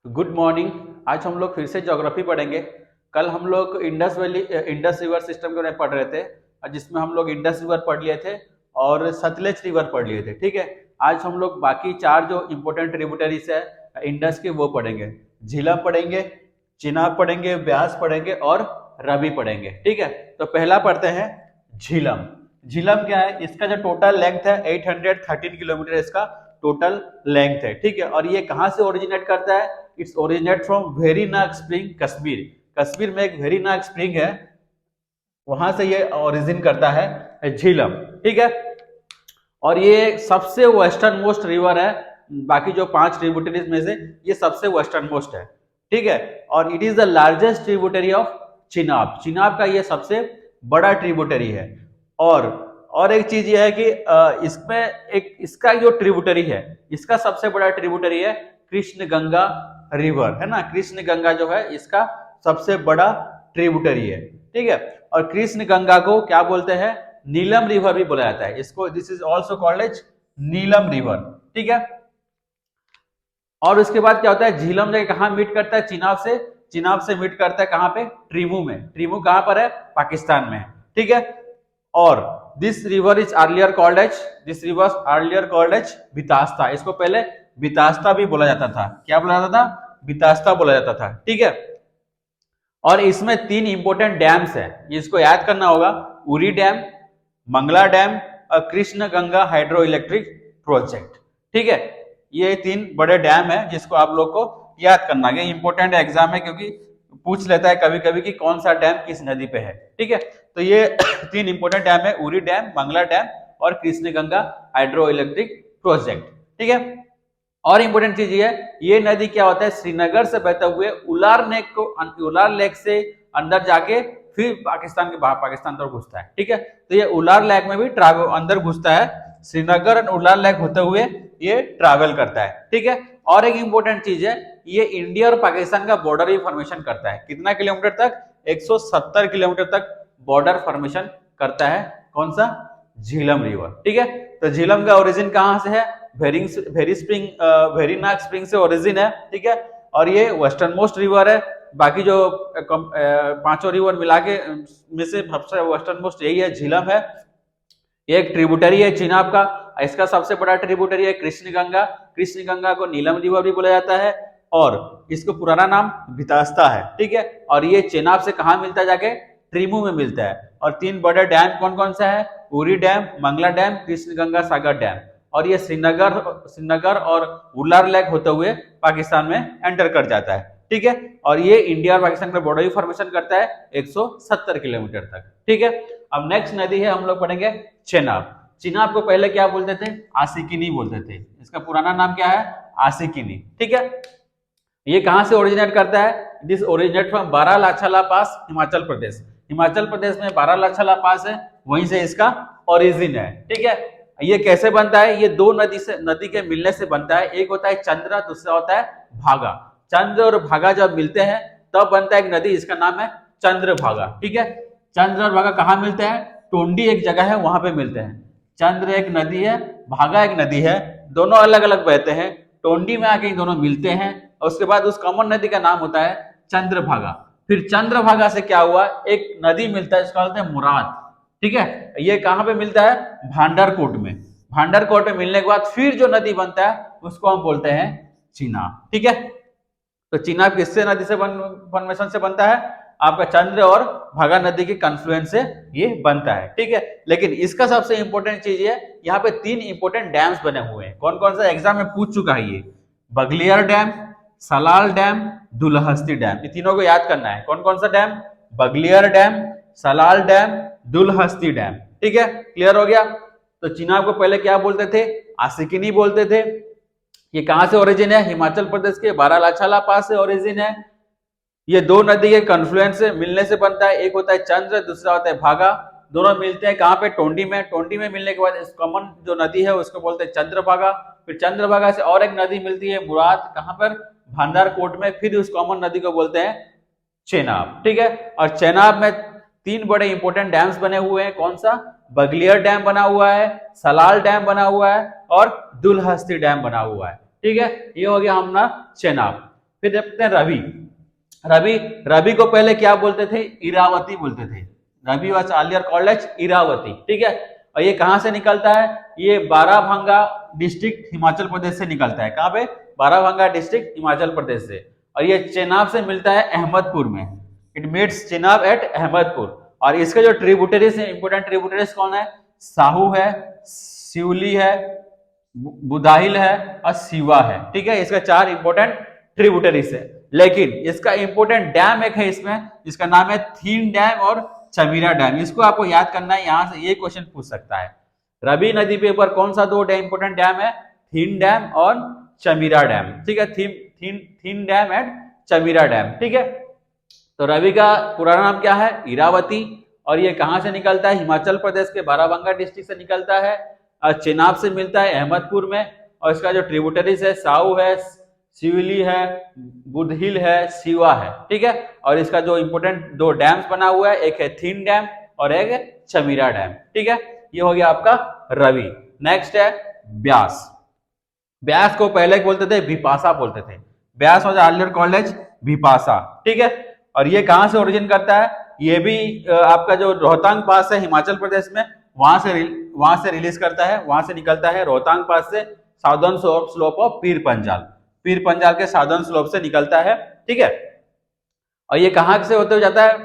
Good morning. आज हम लोग फिर से ज्योग्राफी पढ़ेंगे। कल हम लोग इंडस रिवर सिस्टम के बारे में पढ़ रहे थे, जिसमें हम लोग इंडस रिवर पढ़ लिए थे और सतलेज रिवर पढ़ लिए थे। ठीक है, आज हम लोग बाकी चार जो इम्पोर्टेंट ट्रिब्यूटरीज है इंडस के वो पढ़ेंगे। झीलम पढ़ेंगे, चिनाब पढ़ेंगे, ब्यास पढ़ेंगे और रवि पढ़ेंगे। ठीक है, तो पहला पढ़ते हैं झीलम। झीलम क्या है? इसका जो टोटल लेंथ है 813 किलोमीटर इसका टोटल लेंथ है। ठीक है, और ये कहाँ से ओरिजिनेट करता है? It's originate from Verinag spring, Kashmir. Kashmir में एक वेरीनाग स्प्रिंग है, वहां से ये ओरिजिन करता है झीलम। ठीक है, और ये सबसे वेस्टर्न मोस्ट रिवर है, बाकी जो 5 ट्रिब्यूटरीज में से ये सबसे वेस्टर्न मोस्ट है। ठीक है, और it is the largest tributary of Chenab. Chenab का ये सबसे बड़ा ट्रिब्यूटरी है। और एक चीज ये है कि इसमें एक इसका जो ट्रिब्यूटरी है, इसका सबसे बड़ा ट्रिब्यूटरी है कृष्ण गंगा रिवर, है ना। कृष्ण गंगा जो है इसका सबसे बड़ा ट्रिब्यूटरी है। ठीक है, और कृष्ण गंगा को क्या बोलते हैं? नीलम रिवर भी बोला जाता है इसको। This is also called as Neelam river. ठीक है, और उसके बाद क्या होता है? झीलम जगह कहाँ मीट करता है? चिनाब से। चिनाब से मीट करता है कहाँ पे? ट्रीमू में। ट्रीमू कहाँ पर है? पाकिस्तान में है। ठीक है, और this river is earlier called as Bitasta. इसको पहले बितास्ता भी बोला जाता था। क्या बोला जाता था? बितास्ता बोला जाता था। ठीक है, और इसमें 3 इंपोर्टेंट डैम्स है, इसको याद करना होगा। उरी डैम, मंगला डैम और Krishna Ganga hydro electric project. ठीक है, ये 3 बड़े डैम है जिसको आप लोग को याद करना है। इंपोर्टेंट एग्जाम है क्योंकि पूछ लेता है कभी कभी कि कौन सा डैम किस नदी पे है। ठीक है, तो ये 3 इंपोर्टेंट डैम है, उरी डैम, मंगला डैम और Krishna Ganga hydro electric project. ठीक है, और इंपोर्टेंट चीज ये नदी क्या होता है? श्रीनगर से बहते हुए उलार लेक से अंदर जाके फिर पाकिस्तान के बाहर पाकिस्तान तक घुसता है। ठीक है, तो ये उलार लेक में भी अंदर घुसता है। श्रीनगर और उलार लेक होते हुए ये ट्रैवल करता है। ठीक है, और एक इंपोर्टेंट चीज है, ये इंडिया और पाकिस्तान का बॉर्डर भी फॉर्मेशन करता है। कितना किलोमीटर तक? 170 किलोमीटर तक बॉर्डर फॉर्मेशन करता है। कौन सा? झीलम रिवर। ठीक है, तो झीलम का ओरिजिन कहां से है? वेरीनाग स्प्रिंग से ओरिजिन है। ठीक है, और ये वेस्टर्न मोस्ट रिवर है। बाकी जो 5 रिवर मिला के में से सबसे वेस्टर्न मोस्ट यही है, झीलम है। ये एक ट्रिब्यूटरी है चिनाब का। इसका सबसे बड़ा ट्रिब्यूटरी है कृष्ण गंगा। कृष्ण गंगा को नीलम रिवर भी बोला जाता है और इसको पुराना नाम बितास्ता है। ठीक है, और ये चिनाब से कहा मिलता है? जाके ट्रीमू में मिलता है। और 3 बड़े डैम कौन कौन सा है? Uri dam, Mangla dam, Krishna Ganga Sagar dam. और ये श्रीनगर और उलार लेक होते हुए पाकिस्तान में एंटर कर जाता है। ठीक है, और ये इंडिया और पाकिस्तान का बॉर्डर फॉर्मेशन करता है 170 किलोमीटर तक। ठीक है, अब नेक्स्ट नदी है, हम लोग पढ़ेंगे चेनाब। चिनाब को पहले क्या बोलते थे? आसिकिनी बोलते थे। इसका पुराना नाम क्या है? आसिकिनी। ठीक है, ये कहां से ओरिजिनेट करता है? दिस ओरिजिनेट फ्रॉम बारालाछाला पास, हिमाचल प्रदेश। हिमाचल प्रदेश में बारालाछाला पास है, वहीं से इसका ओरिजिन है। ठीक है, ये कैसे बनता है? ये 2 नदी के मिलने से बनता है। एक होता है चंद्र, दूसरा होता है भागा। चंद्र और भागा जब मिलते हैं तब बनता है एक नदी, इसका नाम है चंद्रभागा। ठीक है, चंद्र और भागा कहाँ मिलते हैं? टोंडी एक जगह है, वहां पे मिलते हैं। चंद्र एक नदी है, भागा एक नदी है, दोनों अलग अलग बहते हैं। टोंडी में आके दोनों मिलते हैं और उसके बाद उस कॉमन नदी का नाम होता है चंद्रभागा। फिर चंद्रभागा से क्या हुआ? एक नदी मिलता है, इसका बोलते हैं मुराद। ठीक है, ये कहां पे मिलता है? भांडारकोट में। भांडारकोट में मिलने के बाद फिर जो नदी बनता है उसको हम बोलते हैं चिनाब। ठीक है, तो चिनाब किससे नदी से फॉर्मेशन से बनता है? आपका चंद्र और भागा नदी के कन्फ्लुएंस से ये बनता है। ठीक है, लेकिन इसका सबसे इंपॉर्टेंट चीज है, यहाँ पे 3 इंपॉर्टेंट डैम्स बने हुए हैं। कौन कौन सा? एग्जाम में पूछ चुका है ये। Baglihar dam, Salal dam, Dulhasti dam. ये तीनों को याद करना है। कौन कौन सा dam? Baglihar dam, Salal dam, Dulhasti dam. ठीक है, क्लियर हो गया। तो चिनाब को पहले क्या बोलते थे? आसिकिनी बोलते थे। ये कहां से ओरिजिन है? हिमाचल प्रदेश के बारालाछाला पास से ओरिजिन है। ये 2 नदी के कन्फ्लुएंस से मिलने से बनता है। एक होता है चंद्र, दूसरा होता है भागा। दोनों मिलते हैं कहां पे? टोंडी में। टोंडी में मिलने के बाद इस कॉमन जो नदी है उसको बोलते हैं चंद्रभागा। फिर चंद्रभागा से और एक नदी मिलती है मुराद, कहां पर? भांडारकोट में। फिर उस कॉमन नदी को बोलते हैं चेनाब। ठीक है, और चेनाब में 3 बड़े इंपोर्टेंट डैम्स बने हुए हैं। कौन सा? बगलियर डैम बना हुआ है, सलाल डैम बना हुआ है और दुलहस्ती डैम बना हुआ है। ठीक है, ये हो गया हमारा चेनाब। फिर देखते हैं रवि। रवि रवि को पहले क्या बोलते थे? इरावती बोलते थे। Ravi was earlier called as Iravati, ठीक है। और ये कहां से निकलता है? ये बाराभंगा डिस्ट्रिक्ट हिमाचल प्रदेश से निकलता है। कहां पे? बाराभंगा डिस्ट्रिक्ट हिमाचल प्रदेश से। और ये चेनाब से मिलता है अहमदपुर में। It meets Chenab at Ahmadpur. और इसके जो ट्रिब्यूटरीज है, इंपोर्टेंट ट्रिब्यूटरीज कौन है? साहू है, सिवली है, बुदाहिल है और सिवा है, ठीक है। इसका 4 इंपोर्टेंट ट्रिब्यूटरीज है। लेकिन इसका इंपोर्टेंट डैम एक है इसमें, जिसका नाम है थीन डैम और चमीरा डैम। इसको आपको याद करना है, यहां से ये क्वेश्चन पूछ सकता है। रवि नदी के ऊपर कौन सा 2 इंपोर्टेंट डैम है? थीन डैम और चमीरा डैम, ठीक है। थीन डैम एंड चमीरा डैम, ठीक है। तो रवि का पूरा नाम क्या है? इरावती। और ये कहां से निकलता है? हिमाचल प्रदेश के बाराबंगा डिस्ट्रिक्ट से निकलता है। चेनाब से मिलता है अहमदपुर में। और इसका जो ट्रिब्यूटरीज है, साऊ है, सिवली है, बुदहिल है, सिवा है, ठीक है। और इसका जो इंपोर्टेंट 2 डैम्स बना हुआ है, एक है थीन डैम और एक है चमीरा डैम, ठीक है। ये हो गया आपका रवि। नेक्स्ट है ब्यास। ब्यास को पहले बोलते थे बिपाशा बोलते थे। Beas was earlier called as Bipasha, ठीक है। और ये कहां से ओरिजिन करता है? ये भी आपका जो रोहतांग पास है हिमाचल प्रदेश में, वहां से रिलीज करता है, वहां से निकलता है रोहतांग पास से southern slope of Pir Panjal. Pir Panjal के साउदर्न स्लोप से निकलता है, ठीक है। और ये कहां से होते हुए जाता है?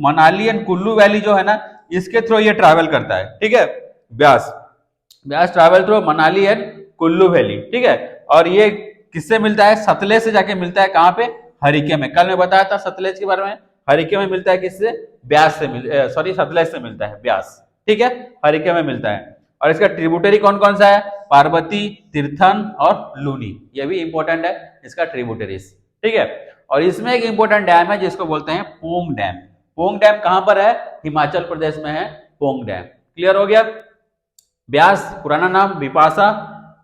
मनाली एंड कुल्लू वैली जो है ना, इसके थ्रू ये ट्रैवल करता है, ठीक है। Beas travel through Manali and Kullu valley, ठीक है। और ये किससे मिलता है? सतलेज से जाके मिलता है। कहां पे? हरिके में। कल मैं बताया था सतलेज के बारे में। हरिके में मिलता है किससे? ब्यास से सतलेज से मिलता है ब्यास, ठीक है। हरिके में मिलता है। और इसका ट्रिब्यूटरी कौन कौन सा है? पार्वती, तीर्थन और लूनी। ये भी इंपॉर्टेंट है इसका ट्रिब्यूटरीज, ठीक है। और इसमें एक इंपॉर्टेंट डैम है जिसको बोलते हैं पोंग डैम। पोंग डैम कहां पर है? हिमाचल प्रदेश में है पोंग डैम। क्लियर हो गया? ब्यास पुराना नाम बिपाशा,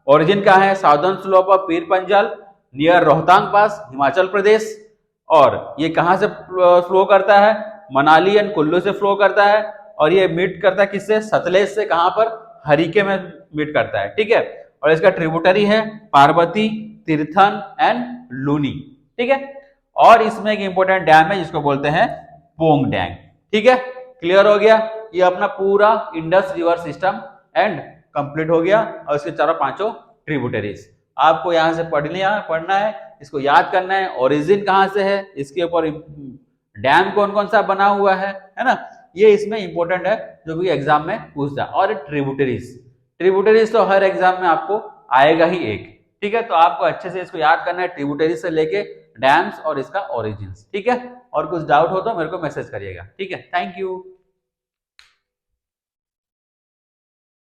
ओरिजिन का है southern slope of Pir Panjal near Rohtang पास हिमाचल प्रदेश। और ये कहां से फ्लो करता है? मनाली एंड कुल्लू से फ्लो करता है। और ये मीट करता है किससे? सतलेज से। कहां पर? हरिके में मीट करता है, ठीक है। और इसका ट्रिब्यूटरी है पार्वती, तीर्थन एंड लूनी, ठीक है। और इसमें एक इंपॉर्टेंट डैम है जिसको बोलते हैं पोंग डैम, ठीक है। क्लियर हो गया? ये अपना पूरा Indus river system and complete हो गया। और इसके 4-5 ट्रिब्यूटरीज आपको यहां से पढ़ना है, इसको याद करना है। ओरिजिन कहां से है, इसके ऊपर डैम कौन कौन सा बना हुआ है ना, ये इसमें इंपॉर्टेंट है जो भी एग्जाम में पूछता है। और ट्रिब्यूटरीज तो हर एग्जाम में आपको आएगा ही एक, ठीक है। तो आपको अच्छे से इसको याद करना है, ट्रिब्यूटरीज से लेके डैम्स और इसका ओरिजिन, ठीक है। और कुछ डाउट हो तो मेरे को मैसेज करिएगा, ठीक है। Thank you.